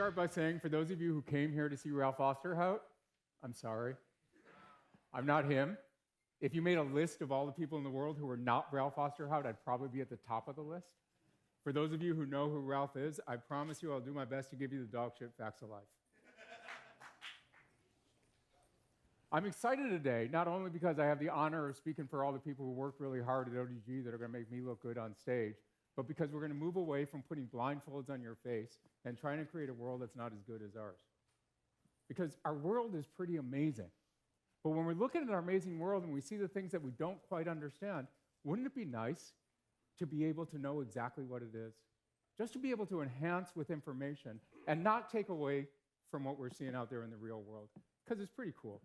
start by saying, for those of you who came here to see Ralph Osterhout, I'm sorry. I'm not him. If you made a list of all the people in the world who are not Ralph Osterhout, I'd probably be at the top of the list. For those of you who know who Ralph is, I promise you I'll do my best to give you the dog shit facts of life. I'm excited today, not only because I have the honor of speaking for all the people who worked really hard at ODG that are going to make me look good on stage, but because we're going to move away from putting blindfolds on your face and trying to create a world that's not as good as ours. Because our world is pretty amazing. But when we're looking at our amazing world and we see the things that we don't quite understand, wouldn't it be nice to be able to know exactly what it is? Just to be able to enhance with information and not take away from what we're seeing out there in the real world, because it's pretty cool.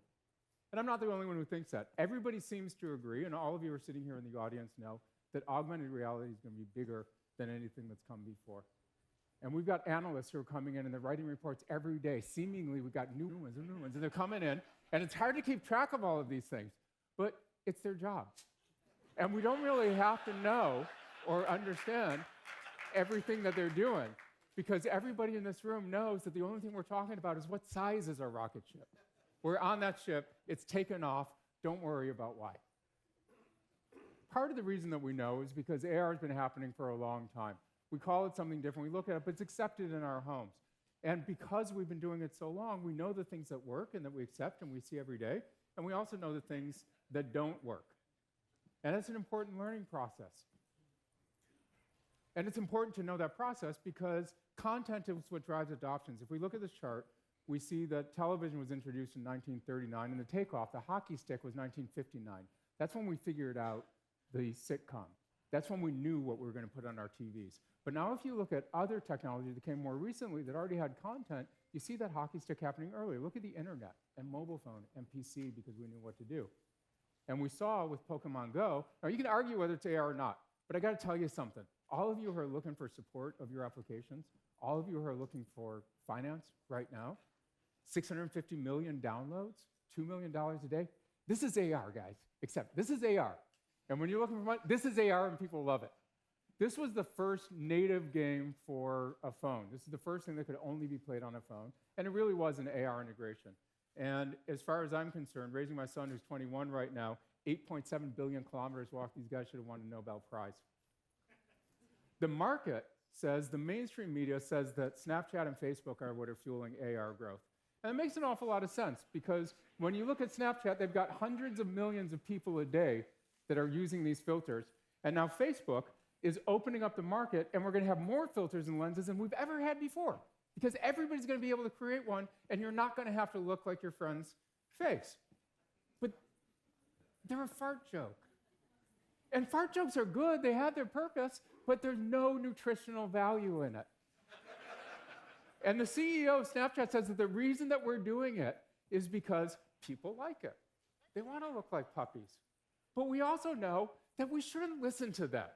And I'm not the only one who thinks that. Everybody seems to agree, and all of you are sitting here in the audience know, that augmented reality is going to be bigger than anything that's come before. And we've got analysts who are coming in and they're writing reports every day. Seemingly, we've got new ones, and they're coming in, and it's hard to keep track of all of these things, but it's their job. And we don't really have to know or understand everything that they're doing, because everybody in this room knows that the only thing we're talking about is what size is our rocket ship. We're on that ship, it's taken off, don't worry about why. Part of the reason that we know is because AR has been happening for a long time. We call it something different, we look at it, but it's accepted in our homes. And because we've been doing it so long, we know the things that work and that we accept and we see every day, and we also know the things that don't work. And it's an important learning process. And it's important to know that process because content is what drives adoptions. If we look at this chart, we see that television was introduced in 1939, and the takeoff, the hockey stick, was 1959. That's when we figured out the sitcom. That's when we knew what we were going to put on our TVs. But now if you look at other technology that came more recently that already had content, you see that hockey stick happening earlier. Look at the internet and mobile phone and PC because we knew what to do. And we saw with Pokemon Go, now you can argue whether it's AR or not, but I got to tell you something. All of you who are looking for support of your applications, all of you who are looking for finance right now, 650 million downloads, $2 million a day. This is AR, guys, except this is AR. And when you're looking for money, this is AR and people love it. This was the first native game for a phone. This is the first thing that could only be played on a phone. And it really was an AR integration. And as far as I'm concerned, raising my son who's 21 right now, 8.7 billion kilometers walked, these guys should have won a Nobel Prize. The market says, the mainstream media says that Snapchat and Facebook are what are fueling AR growth. And it makes an awful lot of sense because when you look at Snapchat, they've got hundreds of millions of people a day that are using these filters. And now Facebook is opening up the market, and we're going to have more filters and lenses than we've ever had before because everybody's going to be able to create one, and you're not going to have to look like your friend's face. But they're a fart joke. And fart jokes are good. They have their purpose, but there's no nutritional value in it. And the CEO of Snapchat says that the reason that we're doing it is because people like it. They want to look like puppies. But we also know that we shouldn't listen to them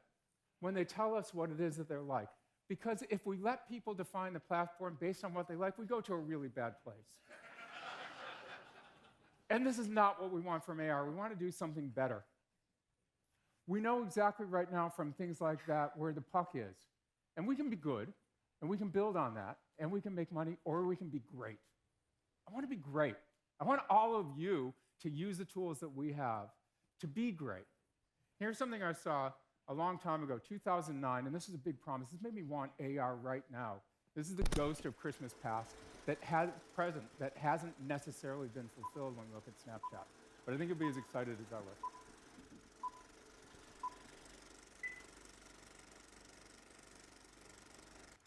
when they tell us what it is that they're like. Because if we let people define the platform based on what they like, we go to a really bad place. And this is not what we want from AR. We want to do something better. We know exactly right now from things like that where the puck is. And we can be good, and we can build on that, and we can make money, or we can be great. I want to be great. I want all of you to use the tools that we have to be great. Here's something I saw a long time ago, 2009, and this is a big promise. This made me want AR right now. This is the ghost of Christmas past that hasn't necessarily been fulfilled when we look at Snapchat. But I think you'll be as excited as I was.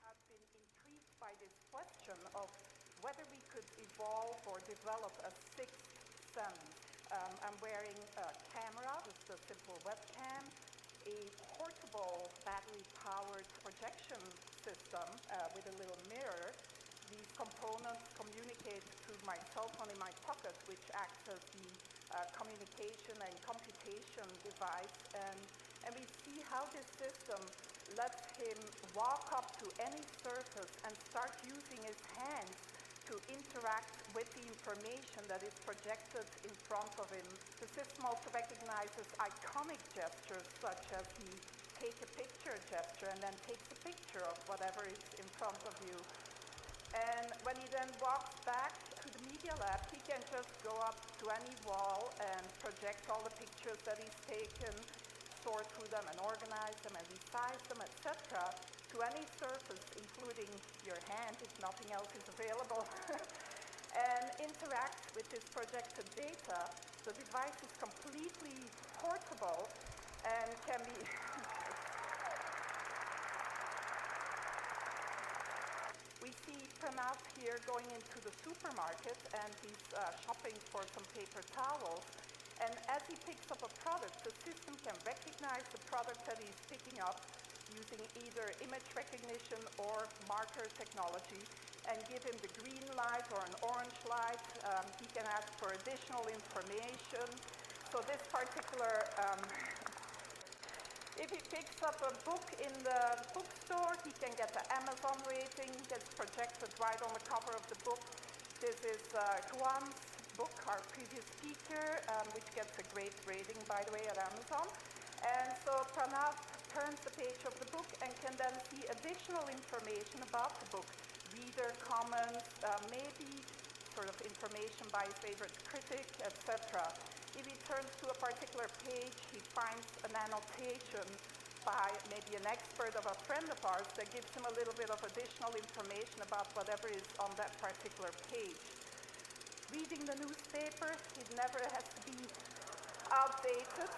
I've been intrigued by this question of whether we could evolve or develop a sixth sense. I'm wearing a camera, just a simple webcam, a portable battery-powered projection system with a little mirror. These components communicate to my cell phone in my pocket, which acts as the communication and computation device. And we see how this system lets him walk up to any surface and start using his hands to interact with the information that is projected in front of him. The system also recognizes iconic gestures, such as the take a picture gesture, and then takes a picture of whatever is in front of you. And when he then walks back to the Media Lab, he can just go up to any wall and project all the pictures that he's taken, sort through them and organize them and resize them, etc., to any surface, including your hand if nothing else is available, and interact with this projected data. The device is completely portable and can be We see Pranav here going into the supermarket, and he's shopping for some paper towels. And as he picks up a product, the system can recognize the product that he's picking up using either image recognition or marker technology and give him the green light or an orange light. He can ask for additional information. So this particular if he picks up a book in the bookstore, he can get the Amazon rating, gets projected right on the cover of the book. This is Juan's book, our previous speaker, which gets a great rating, by the way, at Amazon. And so Pranav turns the page of the book and can then see additional information about the book, reader comments, maybe sort of information by his favorite critic, etc. If he turns to a particular page, he finds an annotation by maybe an expert of a friend of ours that gives him a little bit of additional information about whatever is on that particular page. Reading the newspaper, it never has to be outdated.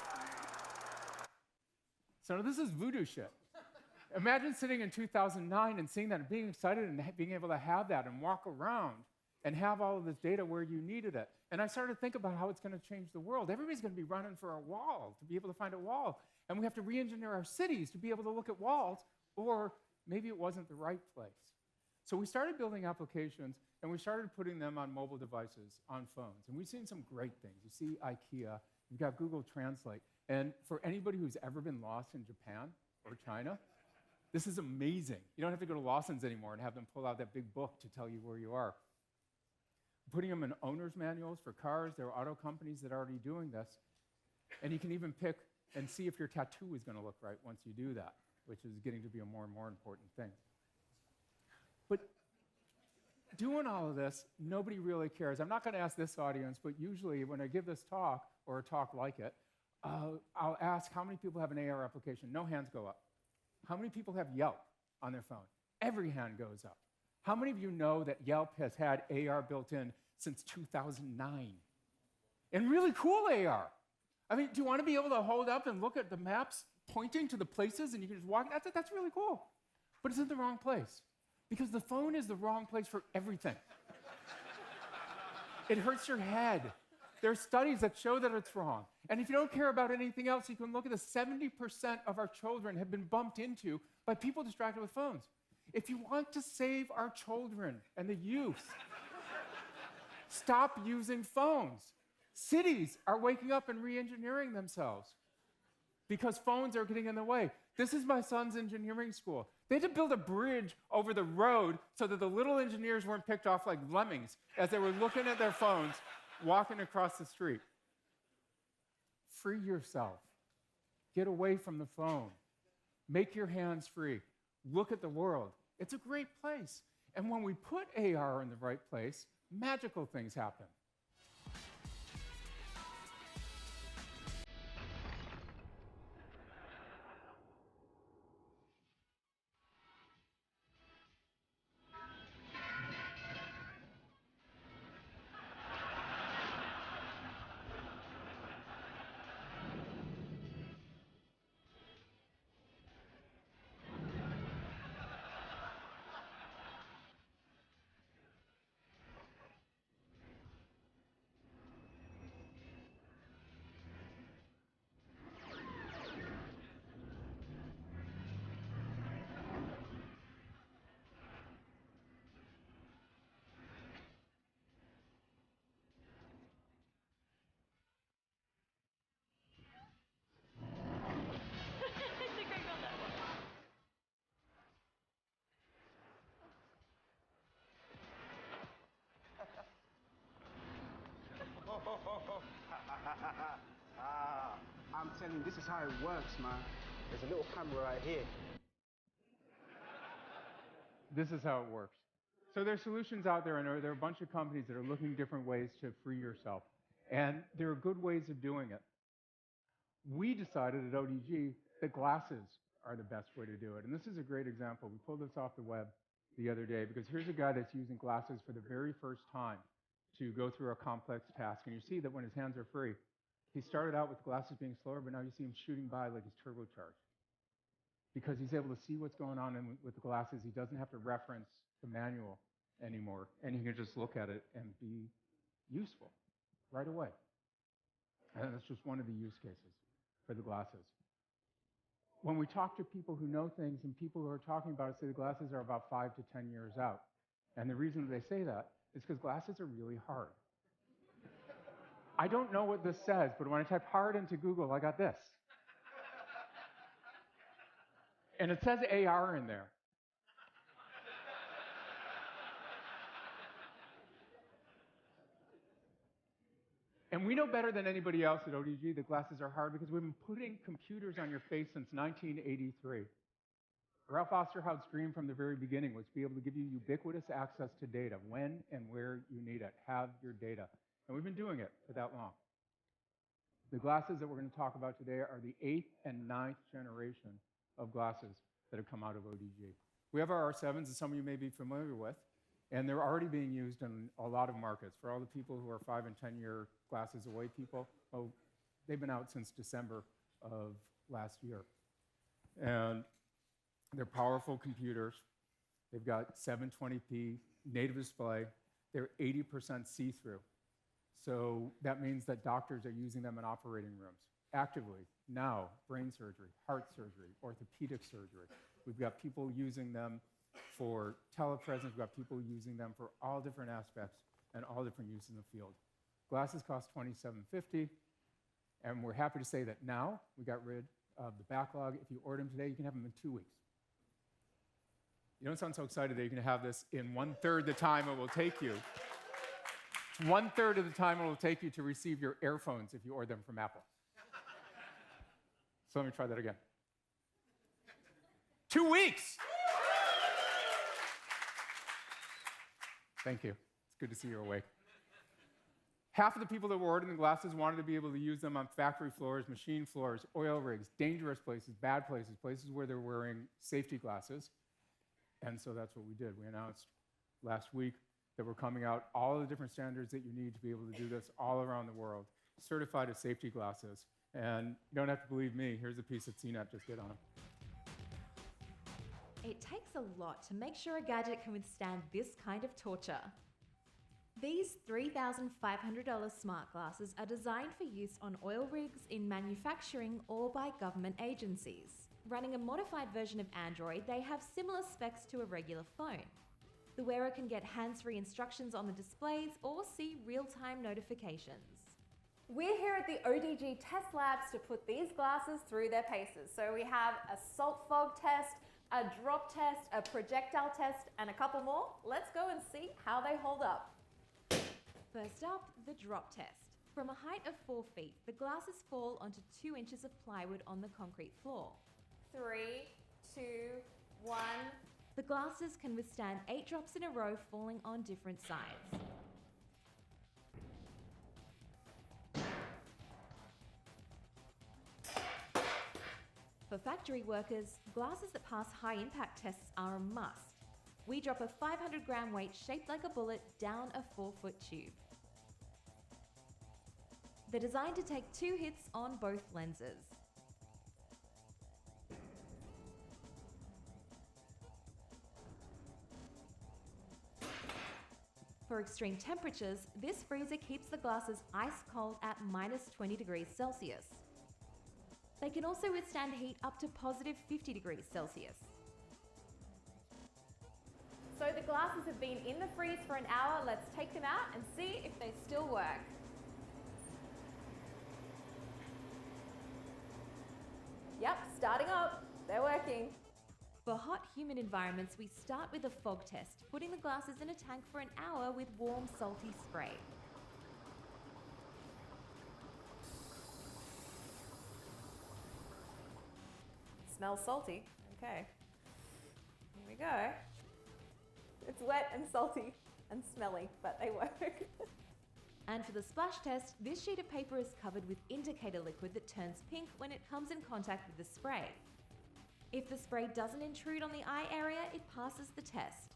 So this is voodoo shit. Imagine sitting in 2009 and seeing that and being excited and being able to have that and walk around and have all of this data where you needed it. And I started to think about how it's going to change the world. Everybody's going to be running for a wall, to be able to find a wall. And we have to re-engineer our cities to be able to look at walls, or maybe it wasn't the right place. So we started building applications, and we started putting them on mobile devices, on phones. And we've seen some great things. You see IKEA, you've got Google Translate. And for anybody who's ever been lost in Japan or China, this is amazing. You don't have to go to Lawson's anymore and have them pull out that big book to tell you where you are. Putting them in owner's manuals for cars. There are auto companies that are already doing this. And you can even pick and see if your tattoo is going to look right once you do that, which is getting to be a more and more important thing. But doing all of this, nobody really cares. I'm not going to ask this audience, but usually when I give this talk, or a talk like it, I'll ask how many people have an AR application. No hands go up. How many people have Yelp on their phone? Every hand goes up. How many of you know that Yelp has had AR built in since 2009? And really cool AR. I mean, do you want to be able to hold up and look at the maps pointing to the places and you can just walk? That's really cool. But it's in the wrong place. Because the phone is the wrong place for everything. It hurts your head. There are studies that show that it's wrong. And if you don't care about anything else, you can look at the 70% of our children have been bumped into by people distracted with phones. If you want to save our children and the youth, stop using phones. Cities are waking up and re-engineering themselves because phones are getting in the way. This is my son's engineering school. They had to build a bridge over the road so that the little engineers weren't picked off like lemmings as they were looking at their phones, walking across the street. Free yourself. Get away from the phone. Make your hands free. Look at the world. It's a great place. And when we put AR in the right place, magical things happen. I'm telling you, this is how it works, man. There's a little camera right here. This is how it works. So there's solutions out there, and there are a bunch of companies that are looking different ways to free yourself. And there are good ways of doing it. We decided at ODG that glasses are the best way to do it. And this is a great example. We pulled this off the web the other day because here's a guy that's using glasses for the very first time to go through a complex task. And you see that when his hands are free, he started out with glasses being slower, but now you see him shooting by like he's turbocharged. Because he's able to see what's going on with the glasses. He doesn't have to reference the manual anymore. And he can just look at it and be useful right away. And that's just one of the use cases for the glasses. When we talk to people who know things and people who are talking about it, say the glasses are about 5 to 10 years out. And the reason they say that is because glasses are really hard. I don't know what this says, but when I type hard into Google, I got this. And it says AR in there. And we know better than anybody else at ODG that glasses are hard because we've been putting computers on your face since 1983. Ralph Osterhaus's dream from the very beginning was to be able to give you ubiquitous access to data when and where you need it. Have your data. And we've been doing it for that long. The glasses that we're going to talk about today are the 8th and 9th generation of glasses that have come out of ODG. We have our R7s, that some of you may be familiar with, and they're already being used in a lot of markets. For all the people who are 5 and 10-year glasses away people, they've been out since December of last year. And they're powerful computers. They've got 720p native display. They're 80% see-through. So that means that doctors are using them in operating rooms actively now. Brain surgery, heart surgery, orthopedic surgery. We've got people using them for telepresence. We've got people using them for all different aspects and all different uses in the field. Glasses cost $27.50, and we're happy to say that now we got rid of the backlog. If you order them today, you can have them in 2 weeks. You don't sound so excited that you can have this in 1/3 the time it will take you. 1/3 of the time it will take you to receive your earphones if you order them from Apple. So let me try that again. 2 weeks! Thank you. It's good to see you're awake. Half of the people that were ordering the glasses wanted to be able to use them on factory floors, machine floors, oil rigs, dangerous places, bad places, places where they're wearing safety glasses. And so that's what we did. We announced last week that we're coming out all of the different standards that you need to be able to do this all around the world, certified as safety glasses. And you don't have to believe me. Here's a piece that CNET just did on them. It takes a lot to make sure a gadget can withstand this kind of torture. These $3,500 smart glasses are designed for use on oil rigs, in manufacturing, or by government agencies. Running a modified version of Android, they have similar specs to a regular phone. The wearer can get hands-free instructions on the displays or see real-time notifications. We're here at the ODG test labs to put these glasses through their paces. So we have a salt fog test, a drop test, a projectile test, and a couple more. Let's go and see how they hold up. First up, the drop test. From a height of 4 feet, the glasses fall onto 2 inches of plywood on the concrete floor. 3, 2, 1. The glasses can withstand 8 drops in a row falling on different sides. For factory workers, glasses that pass high impact tests are a must. We drop a 500-gram weight shaped like a bullet down a 4-foot tube. They're designed to take 2 hits on both lenses. For extreme temperatures, this freezer keeps the glasses ice cold at -20 degrees Celsius. They can also withstand heat up to +50 degrees Celsius. So the glasses have been in the freeze for an hour. Let's take them out and see if they still work. Yep, starting up. They're working. For hot, humid environments, we start with a fog test, putting the glasses in a tank for an hour with warm, salty spray. Smells salty. Okay. Here we go. It's wet and salty and smelly, but they work. And for the splash test, this sheet of paper is covered with indicator liquid that turns pink when it comes in contact with the spray. If the spray doesn't intrude on the eye area, it passes the test.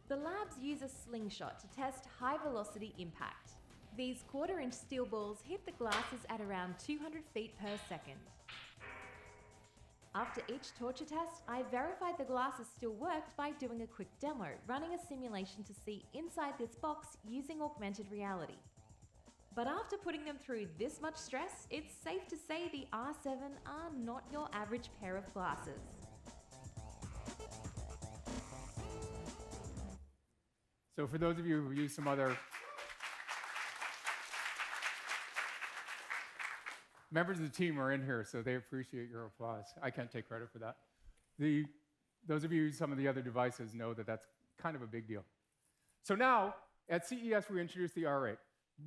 The labs use a slingshot to test high-velocity impact. These quarter-inch steel balls hit the glasses at around 200 feet per second. After each torture test, I verified the glasses still worked by doing a quick demo, running a simulation to see inside this box using augmented reality. But after putting them through this much stress, it's safe to say the R7 are not your average pair of glasses. So for those of you who use some other members of the team are in here, so they appreciate your applause. I can't take credit for that. Those of you who use some of the other devices know that that's kind of a big deal. So now, at CES, we introduced the R8.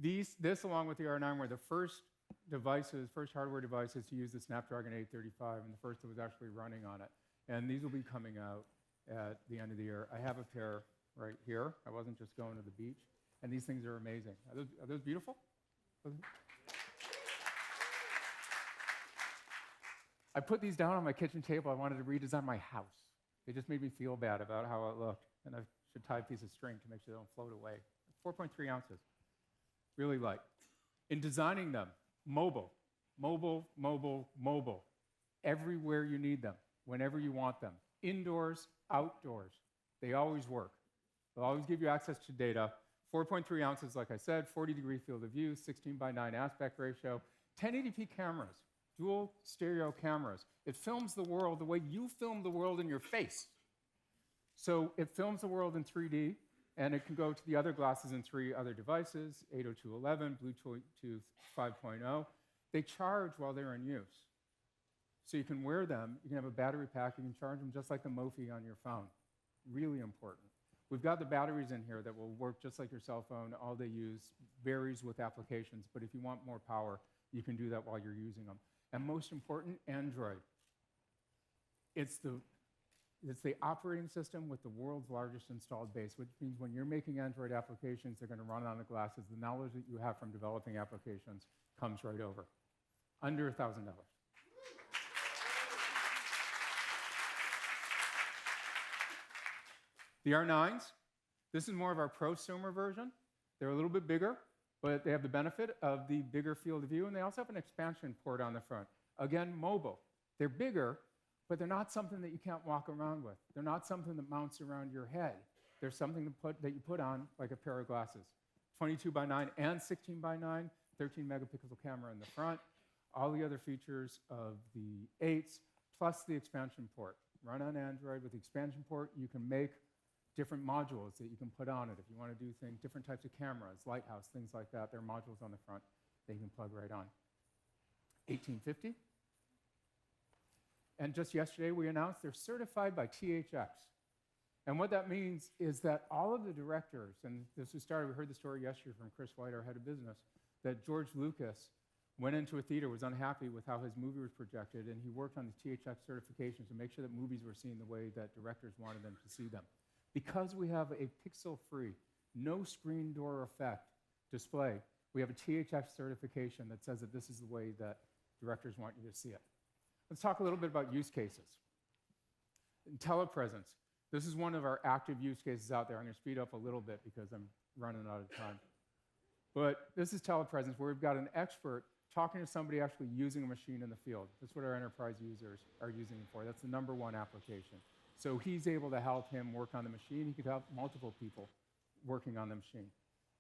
This, along with the R9, were the first hardware devices to use the Snapdragon 835, and the first that was actually running on it. And these will be coming out at the end of the year. I have a pair right here. I wasn't just going to the beach. And these things are amazing. Are those beautiful? I put these down on my kitchen table. I wanted to redesign my house. They just made me feel bad about how it looked. And I should tie a piece of string to make sure they don't float away. 4.3 ounces. Really light. In designing them, mobile. Everywhere you need them, whenever you want them. Indoors, outdoors. They always work. They'll always give you access to data. 4.3 ounces, like I said, 40-degree field of view, 16:9 aspect ratio, 1080p cameras. Dual stereo cameras. It films the world the way you film the world in your face. So it films the world in 3D, and it can go to the other glasses in 3 other devices, 802.11, Bluetooth 5.0. They charge while they're in use. So you can wear them, you can have a battery pack, you can charge them just like the Mophie on your phone. Really important. We've got the batteries in here that will work just like your cell phone. All they use varies with applications, but if you want more power, you can do that while you're using them. And most important, Android. It's the operating system with the world's largest installed base, which means when you're making Android applications, they're going to run on the glasses. The knowledge that you have from developing applications comes right over. Under $1,000. The R9s, this is more of our prosumer version. They're a little bit bigger, but they have the benefit of the bigger field of view, and they also have an expansion port on the front. Again, mobile. They're bigger, but they're not something that you can't walk around with. They're not something that mounts around your head. They're something that you put on like a pair of glasses. 22:9 and 16:9, 13 megapixel camera in the front, all the other features of the 8s, plus the expansion port. Run on Android with the expansion port. You can make different modules that you can put on it. If you want to do things, different types of cameras, lighthouse, things like that, there are modules on the front that you can plug right on. 1850. And just yesterday, we announced they're certified by THX. And what that means is that all of the directors, and this was started, we heard the story yesterday from Chris White, our head of business, that George Lucas went into a theater, was unhappy with how his movie was projected, and he worked on the THX certifications to make sure that movies were seen the way that directors wanted them to see them. Because we have a pixel-free, no screen door effect display, we have a THX certification that says that this is the way that directors want you to see it. Let's talk a little bit about use cases. Telepresence. This is one of our active use cases out there. I'm going to speed up a little bit because I'm running out of time. But this is telepresence, where we've got an expert talking to somebody actually using a machine in the field. That's what our enterprise users are using it for. That's the #1 application. So he's able to help him work on the machine. He could help multiple people working on the machine.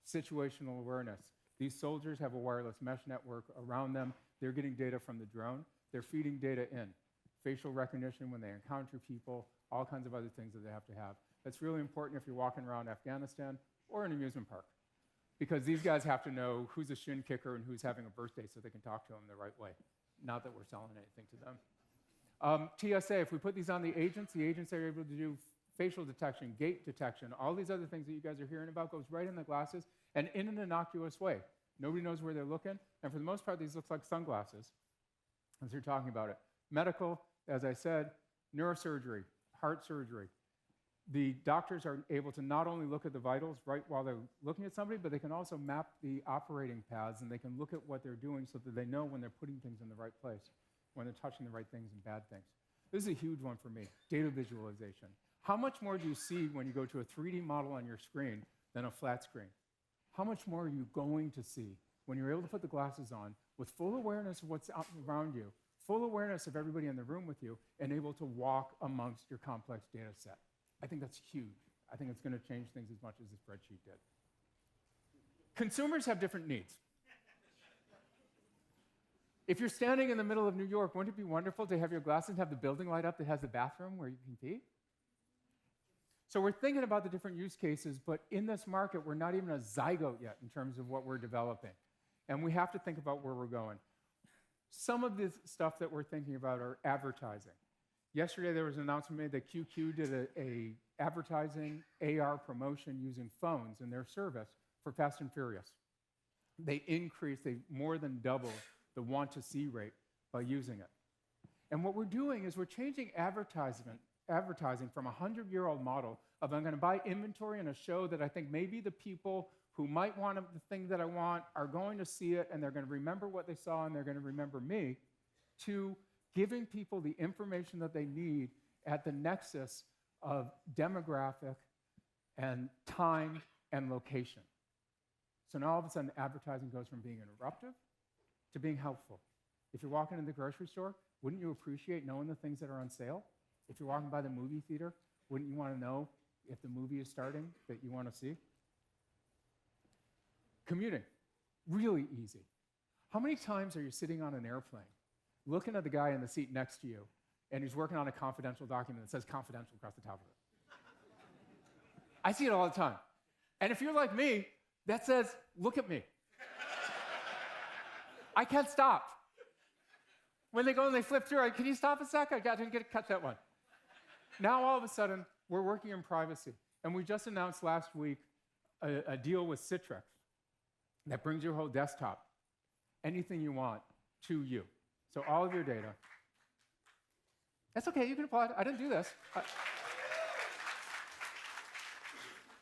Situational awareness. These soldiers have a wireless mesh network around them. They're getting data from the drone. They're feeding data in. Facial recognition when they encounter people, all kinds of other things that they have to have. That's really important if you're walking around Afghanistan or an amusement park, because these guys have to know who's a shin kicker and who's having a birthday so they can talk to them the right way. Not that we're selling anything to them. TSA, if we put these on the agents are able to do facial detection, gait detection, all these other things that you guys are hearing about goes right in the glasses and in an innocuous way. Nobody knows where they're looking, and for the most part, these look like sunglasses as you're talking about it. Medical, as I said, neurosurgery, heart surgery. The doctors are able to not only look at the vitals right while they're looking at somebody, but they can also map the operating paths, and they can look at what they're doing so that they know when they're putting things in the right place, when they're touching the right things and bad things. This is a huge one for me, data visualization. How much more do you see when you go to a 3D model on your screen than a flat screen? How much more are you going to see when you're able to put the glasses on with full awareness of what's out around you, full awareness of everybody in the room with you, and able to walk amongst your complex data set? I think that's huge. I think it's going to change things as much as the spreadsheet did. Consumers have different needs. If you're standing in the middle of New York, wouldn't it be wonderful to have your glasses and have the building light up that has the bathroom where you can pee? So we're thinking about the different use cases, but in this market, we're not even a zygote yet in terms of what we're developing. And we have to think about where we're going. Some of this stuff that we're thinking about are advertising. Yesterday, there was an announcement made that QQ did a advertising AR promotion using phones in their service for Fast and Furious. They more than doubled the want-to-see rate by using it. And what we're doing is we're changing advertising from a 100-year-old model of I'm going to buy inventory in a show that I think maybe the people who might want the thing that I want are going to see it, and they're going to remember what they saw, and they're going to remember me, to giving people the information that they need at the nexus of demographic and time and location. So now all of a sudden, advertising goes from being interruptive to being helpful. If you're walking in the grocery store, wouldn't you appreciate knowing the things that are on sale? If you're walking by the movie theater, wouldn't you want to know if the movie is starting that you want to see? Commuting, really easy. How many times are you sitting on an airplane, looking at the guy in the seat next to you, and he's working on a confidential document that says confidential across the top of it? I see it all the time. And if you're like me, that says, look at me. I can't stop. When they go and they flip through, can you stop a sec? I didn't get to cut that one. Now, all of a sudden, we're working in privacy. And we just announced last week a deal with Citrix that brings your whole desktop, anything you want, to you. So all of your data. That's okay, you can applaud. I didn't do this.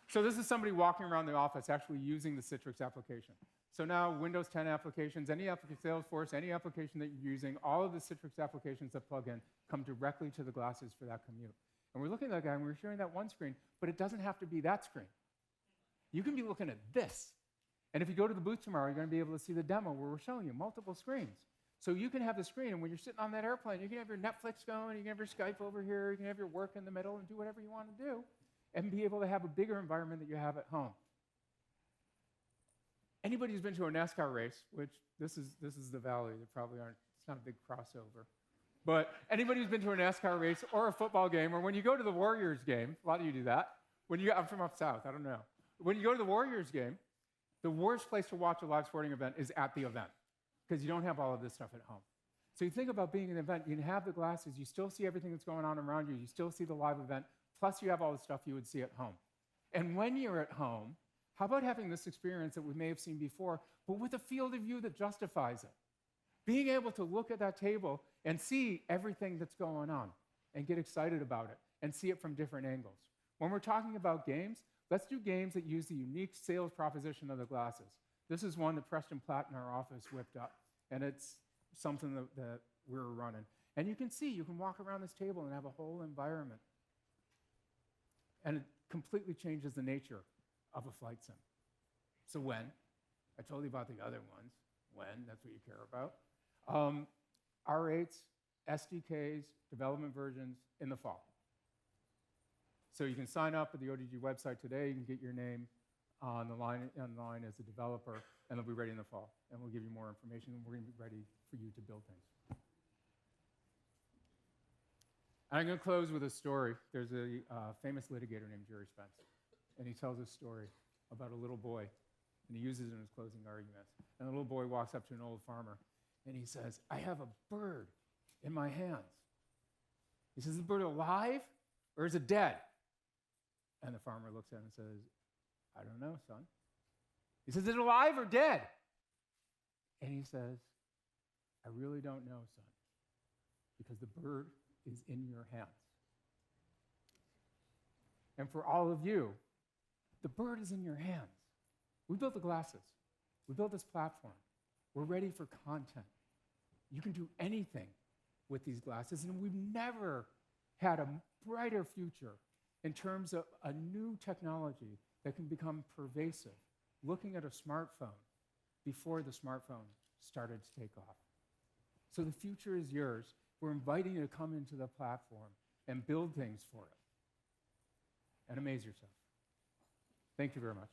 So this is somebody walking around the office actually using the Citrix application. So now Windows 10 applications, any application, Salesforce, any application that you're using, all of the Citrix applications that plug in come directly to the glasses for that commute. And we're looking at that guy and we're sharing that one screen, but it doesn't have to be that screen. You can be looking at this. And if you go to the booth tomorrow, you're going to be able to see the demo where we're showing you multiple screens. So you can have the screen, and when you're sitting on that airplane, you can have your Netflix going, you can have your Skype over here, you can have your work in the middle and do whatever you want to do, and be able to have a bigger environment that you have at home. Anybody who's been to a NASCAR race, which this is the valley, there probably aren't, it's not a big crossover. But anybody who's been to a NASCAR race or a football game, or when you go to the Warriors game, a lot of you do that. I'm from up south, I don't know. When you go to the Warriors game, the worst place to watch a live sporting event is at the event, because you don't have all of this stuff at home. So you think about being at an event, you can have the glasses, you still see everything that's going on around you, you still see the live event, plus you have all the stuff you would see at home. And when you're at home, how about having this experience that we may have seen before, but with a field of view that justifies it? Being able to look at that table and see everything that's going on and get excited about it and see it from different angles. When we're talking about games, let's do games that use the unique sales proposition of the glasses. This is one that Preston Platt in our office whipped up, and it's something that we're running. And you can see, you can walk around this table and have a whole environment. And it completely changes the nature of a flight sim. So when? I told you about the other ones. When? That's what you care about. R8s, SDKs, development versions in the fall. So you can sign up at the ODG website today. You can get your name on the line as a developer, and they'll be ready in the fall. And we'll give you more information, and we're going to be ready for you to build things. And I'm going to close with a story. There's a famous litigator named Jerry Spence, and he tells a story about a little boy, and he uses it in his closing arguments. And the little boy walks up to an old farmer, and he says, "I have a bird in my hands." He says, "Is the bird alive or is it dead?" And the farmer looks at him and says, "I don't know, son." He says, "Is it alive or dead?" And he says, "I really don't know, son, because the bird is in your hands." And for all of you, the bird is in your hands. We built the glasses. We built this platform. We're ready for content. You can do anything with these glasses, and we've never had a brighter future in terms of a new technology that can become pervasive, looking at a smartphone before the smartphone started to take off. So the future is yours. We're inviting you to come into the platform and build things for it and amaze yourself. Thank you very much.